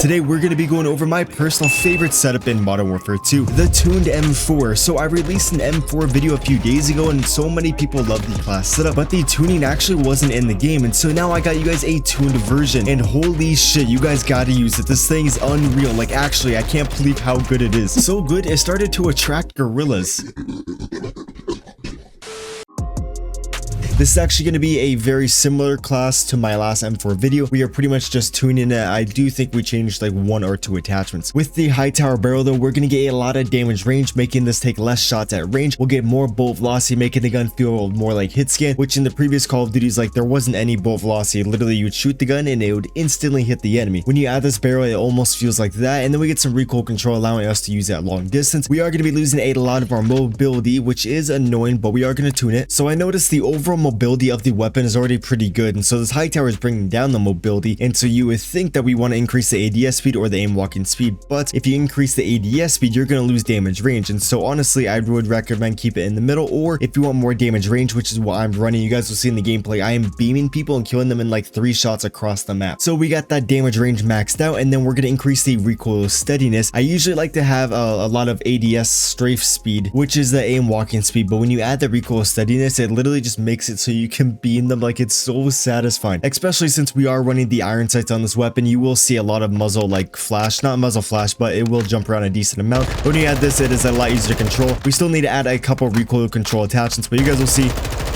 Today we're going to be going over my personal favorite setup in Modern Warfare 2, the tuned M4. So I released an M4 video a few days ago and so many people love the class setup, but the tuning actually wasn't in the game, and so now I got you guys a tuned version, and holy shit, you guys gotta use it. This thing is unreal. Like, actually, I can't believe how good it is. So good, it started to attract gorillas. This is actually going to be a very similar class to my last M4 video. We are pretty much just tuning it. I do think we changed like one or two attachments. With the high tower barrel though, we're going to get a lot of damage range, making this take less shots at range. We'll get more bolt velocity, making the gun feel more like hit scan, which in the previous Call of Duties, like, there wasn't any bolt velocity. Literally, you would shoot the gun and it would instantly hit the enemy. When you add this barrel, it almost feels like that, and then we get some recoil control, allowing us to use it at long distance. We are going to be losing a lot of our mobility, which is annoying, but we are going to tune it. So I noticed the overall mobility of the weapon is already pretty good, and so this high tower is bringing down the mobility, and so you would think that we want to increase the ADS speed or the aim walking speed, but if you increase the ADS speed, you're going to lose damage range, and so honestly, I would recommend keep it in the middle, or if you want more damage range, which is what I'm running, you guys will see in the gameplay, I am beaming people and killing them in like 3 shots across the map. So we got that damage range maxed out, and then we're going to increase the recoil steadiness. I usually like to have a lot of ADS strafe speed, which is the aim walking speed, but when you add the recoil steadiness, it literally just makes it so you can beam them. Like, it's so satisfying, especially since we are running the iron sights on this weapon. You will see a lot of muzzle like flash, not muzzle flash, but it will jump around a decent amount. When you add this, it is a lot easier to control. We still need to add a couple recoil control attachments, but you guys will see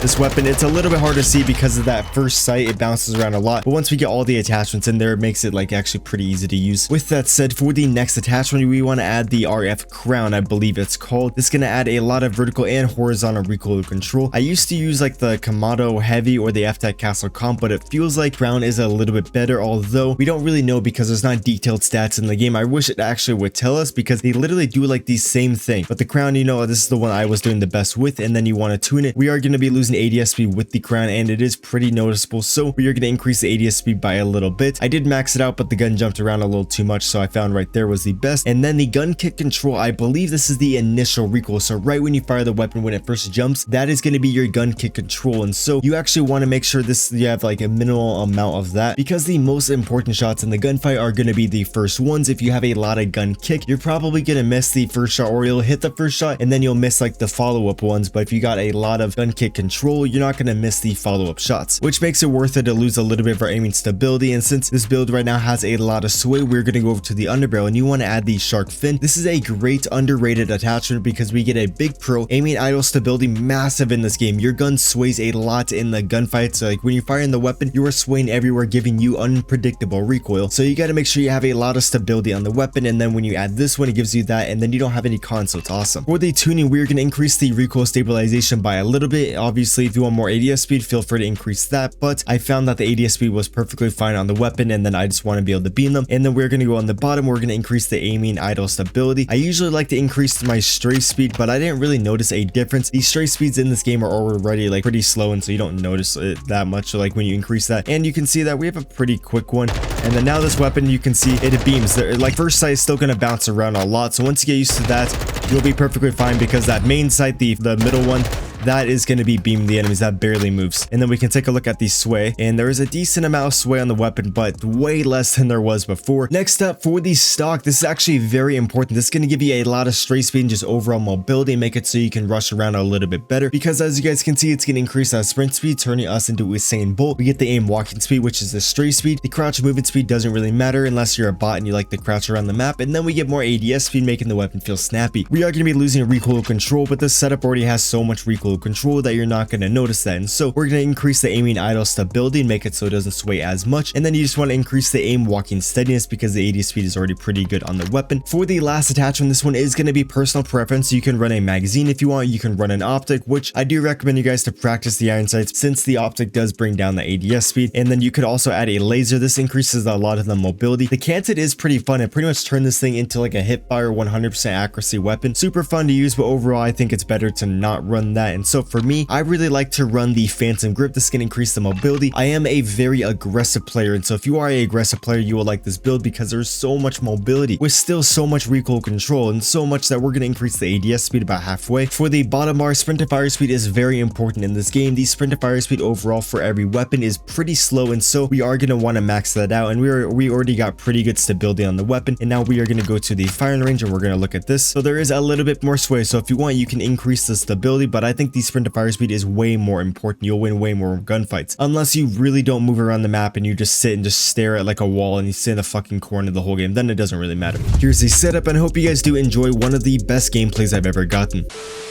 this weapon, it's a little bit hard to see because of that first sight. It bounces around a lot, but once we get all the attachments in there, it makes it like actually pretty easy to use. With that said, for the next attachment, we want to add the RF crown, I believe it's called. This is going to add a lot of vertical and horizontal recoil control. I used to use like the Kamado Heavy or the FTech Castle comp, but it feels like crown is a little bit better, although we don't really know because there's not detailed stats in the game. I wish it actually would tell us because they literally do like the same thing, but the crown, you know, this is the one I was doing the best with, and then you want to tune it. We are going to be losing ADS speed with the crown, and it is pretty noticeable, so we are going to increase the ADS speed by a little bit. I did max it out, but the gun jumped around a little too much, so I found right there was the best. And then the gun kick control, I believe this is the initial recoil, so right when you fire the weapon, when it first jumps, that is going to be your gun kick control, and so you actually want to make sure you have like a minimal amount of that, because the most important shots in the gunfight are going to be the first ones. If you have a lot of gun kick, you're probably going to miss the first shot, or you'll hit the first shot and then you'll miss like the follow-up ones. But if you got a lot of gun kick control, you're not going to miss the follow-up shots, which makes it worth it to lose a little bit of our aiming stability. And since this build right now has a lot of sway, we're going to go over to the Underbarrel, and you want to add the shark fin. This is a great underrated attachment because we get a big pro aiming idle stability, massive in this game. Your gun sways a lot in the gunfight, so like when you fire in the weapon, you are swaying everywhere, giving you unpredictable recoil, so you got to make sure you have a lot of stability on the weapon. And then when you add this one, it gives you that, and then you don't have any cons, so it's awesome. For the tuning, we're going to increase the recoil stabilization by a little bit. Obviously, if you want more ADS speed, feel free to increase that, but I found that the ADS speed was perfectly fine on the weapon, and then I just want to be able to beam them. And then we're going to go on the bottom, we're going to increase the aiming idle stability. I usually like to increase my strafe speed, but I didn't really notice a difference. These strafe speeds in this game are already like pretty slow, and so you don't notice it that much, so like when you increase that, and you can see that we have a pretty quick one. And then now this weapon, you can see it beams there. Like, first sight is still going to bounce around a lot, so once you get used to that, you'll be perfectly fine, because that main sight, the middle one, that is going to be beaming the enemies. That barely moves. And then we can take a look at the sway, and there is a decent amount of sway on the weapon, but way less than there was before. Next up, for the stock, this is actually very important. This is going to give you a lot of straight speed and just overall mobility, and make it so you can rush around a little bit better, because as you guys can see, it's going to increase our sprint speed, turning us into Usain Bolt. We get the aim walking speed, which is the straight speed. The crouch movement speed doesn't really matter unless you're a bot and you like to crouch around the map, and then we get more ADS speed, making the weapon feel snappy. We are going to be losing recoil control, but this setup already has so much recoil control that you're not going to notice that, and so we're going to increase the aiming idle stability and make it so it doesn't sway as much. And then you just want to increase the aim walking steadiness because the AD speed is already pretty good on the weapon. For the last attachment, this one is going to be personal preference. You can run a magazine if you want, you can run an optic, which I do recommend you guys to practice the iron sights, since the optic does bring down the ADS speed. And then you could also add a laser. This increases a lot of the mobility. The canted is pretty fun. It pretty much turned this thing into like a hip fire 100% accuracy weapon. Super fun to use, but overall I think it's better to not run that. And And so for me, I really like to run the Phantom Grip. This can increase the mobility. I am a very aggressive player, and so if you are a aggressive player, you will like this build because there's so much mobility with still so much recoil control, and so much that we're going to increase the ADS speed about halfway. For the bottom bar, sprint to fire speed is very important in this game. The sprint to fire speed overall for every weapon is pretty slow, and so we are going to want to max that out. And we already got pretty good stability on the weapon, and now we are going to go to the firing range and we're going to look at this. So there is a little bit more sway, so if you want, you can increase the stability, but I think the sprint to fire speed is way more important. You'll win way more gunfights unless you really don't move around the map and you just sit and just stare at like a wall and you sit in the fucking corner the whole game. Then it doesn't really matter. Here's the setup, and I hope you guys do enjoy one of the best gameplays I've ever gotten.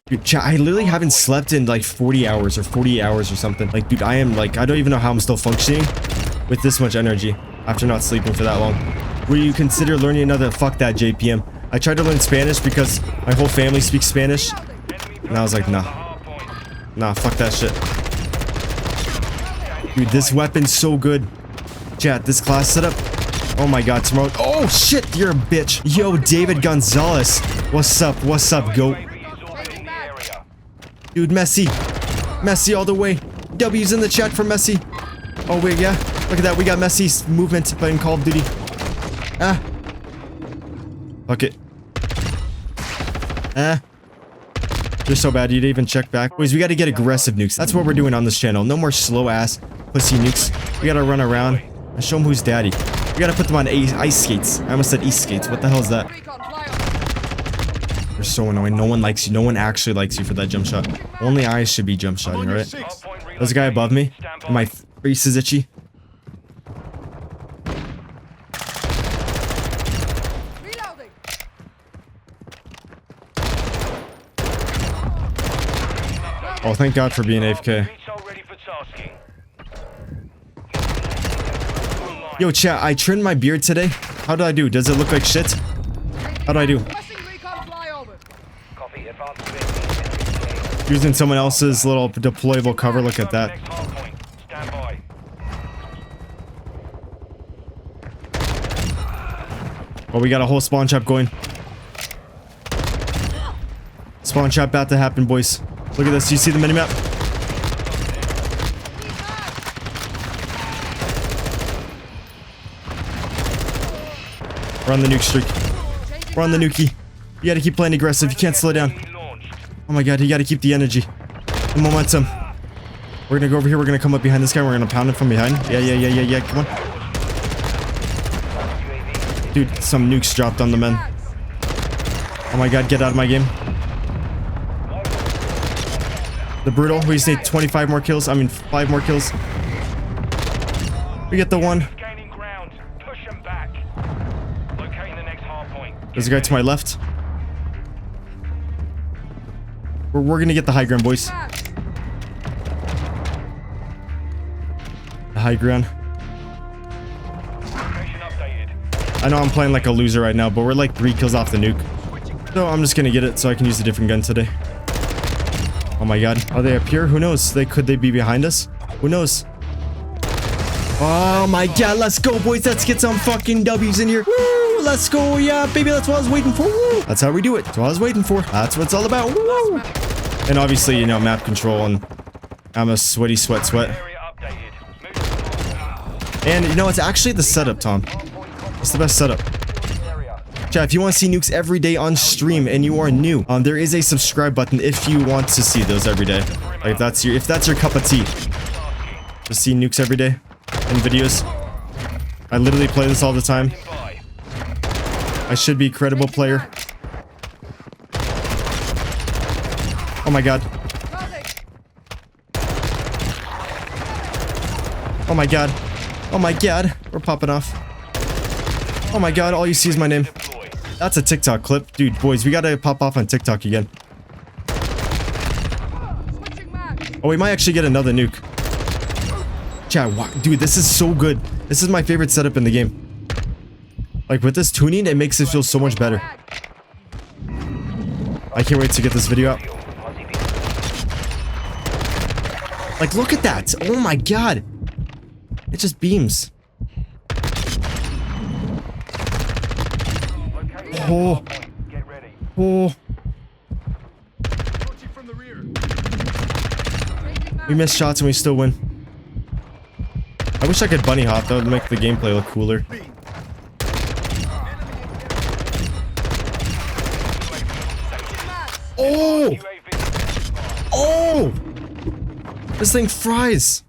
Dude, chat, I literally haven't slept in like 40 hours or 48 hours or something. Like, dude, I am like, I don't even know how I'm still functioning with this much energy after not sleeping for that long. Will you consider learning another? Fuck that JPM. I tried to learn Spanish because my whole family speaks Spanish, and I was like, nah, fuck that shit. Dude, this weapon's so good. Chat, this class setup. Oh my god, tomorrow. Oh shit, you're a bitch. Yo, David Gonzalez. What's up, goat? Dude, Messi all the way. W's in the chat for Messi. Oh wait, yeah, look at that. We got Messi's movement in Call of Duty. Ah, fuck it. Ah, you're so bad you didn't even check back. Boys, we gotta get aggressive nukes. That's what we're doing on this channel. No more slow ass pussy nukes. We gotta run around and show them who's daddy. We gotta put them on ice skates. I almost said east skates. What the hell is that? You're so annoying. No one likes you. No one actually likes you for that jump shot. Only I should be jump shotting, right? There's a guy above me. And my face is itchy. Oh, thank God for being AFK. Yo, chat, I trimmed my beard today. How do I do? Does it look like shit? How do I do? Using someone else's little deployable cover. Look at that. Oh, we got a whole spawn trap going. Spawn trap about to happen, boys. Look at this. You see the minimap? We're on the nuke streak. We're on the nukie. You gotta keep playing aggressive. You can't slow down. Oh my god, you gotta keep the energy. The momentum. We're gonna go over here. We're gonna come up behind this guy. We're gonna pound him from behind. Yeah. Come on. Dude, some nukes dropped on the men. Oh my god, get out of my game. The brutal. We just need 25 more kills. I mean, 5 more kills. We get the one. There's a guy to my left. We're gonna get the high ground, boys. The high ground. I know I'm playing like a loser right now, but we're like 3 kills off the nuke. So I'm just gonna get it so I can use a different gun today. Oh my god. Are they up here? Who knows? Could they be behind us? Who knows? Oh my god. Let's go, boys. Let's get some fucking W's in here. Woo! Let's go. Yeah, baby. That's what I was waiting for. Woo! That's how we do it. That's what I was waiting for. That's what it's all about. Woo! And obviously, you know, map control, and I'm a sweaty sweat. And you know, it's actually the setup, Tom. It's the best setup. Chat, if you want to see nukes every day on stream and you are new, there is a subscribe button if you want to see those every day. Like if that's your cup of tea. To see nukes every day in videos. I literally play this all the time. I should be a credible player. Oh my god. Oh my god. Oh my god. We're popping off. Oh my god, all you see is my name. That's a TikTok clip. Dude, boys, we gotta pop off on TikTok again. Oh, we might actually get another nuke. Chat, wow, dude, this is so good. This is my favorite setup in the game. Like, with this tuning, it makes it feel so much better. I can't wait to get this video out. Like, look at that. Oh my god. It just beams. Oh. Oh. We missed shots and we still win. I wish I could bunny hop. That would make the gameplay look cooler. Oh! Oh! This thing fries.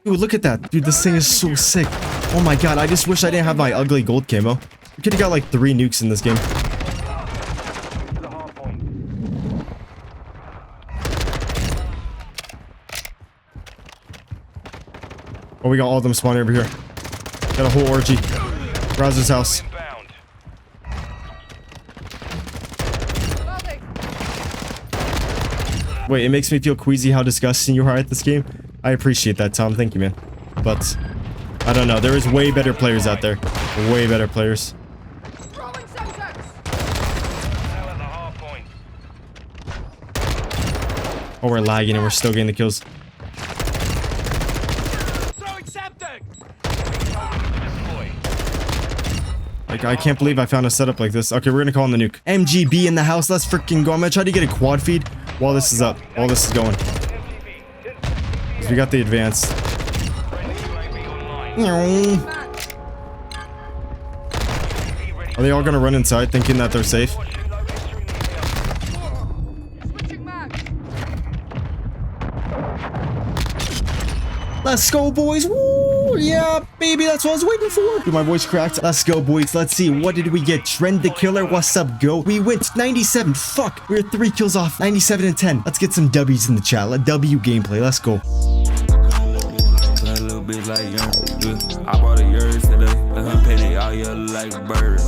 Dude, look at that. Dude, this thing is so sick. Oh my god, I just wish I didn't have my ugly gold camo. We could have got like 3 nukes in this game. Oh, we got all of them spawning over here. Got a whole orgy. Browser's house. Wait, it makes me feel queasy how disgusting you are at this game. I appreciate that, Tom. Thank you, man. But I don't know. There is way better players out there. Way better players. Oh, we're lagging and we're still getting the kills. Like, I can't believe I found a setup like this. Okay, we're gonna call in the nuke. MGB in the house. Let's freaking go. I'm gonna try to get a quad feed while this is up. While this is going. We got the advance. Are they all gonna run inside thinking that they're safe? Let's go, boys. Woo! Yeah, baby, that's what I was waiting for. Dude, my voice cracked. Let's go, boys. Let's see. What did we get? Trend the Killer. What's up, go? We went 97. Fuck. We're 3 kills off. 97 and 10. Let's get some W's in the chat. W gameplay. Let's go. I bought a yard today, 100 penny all year like a bird.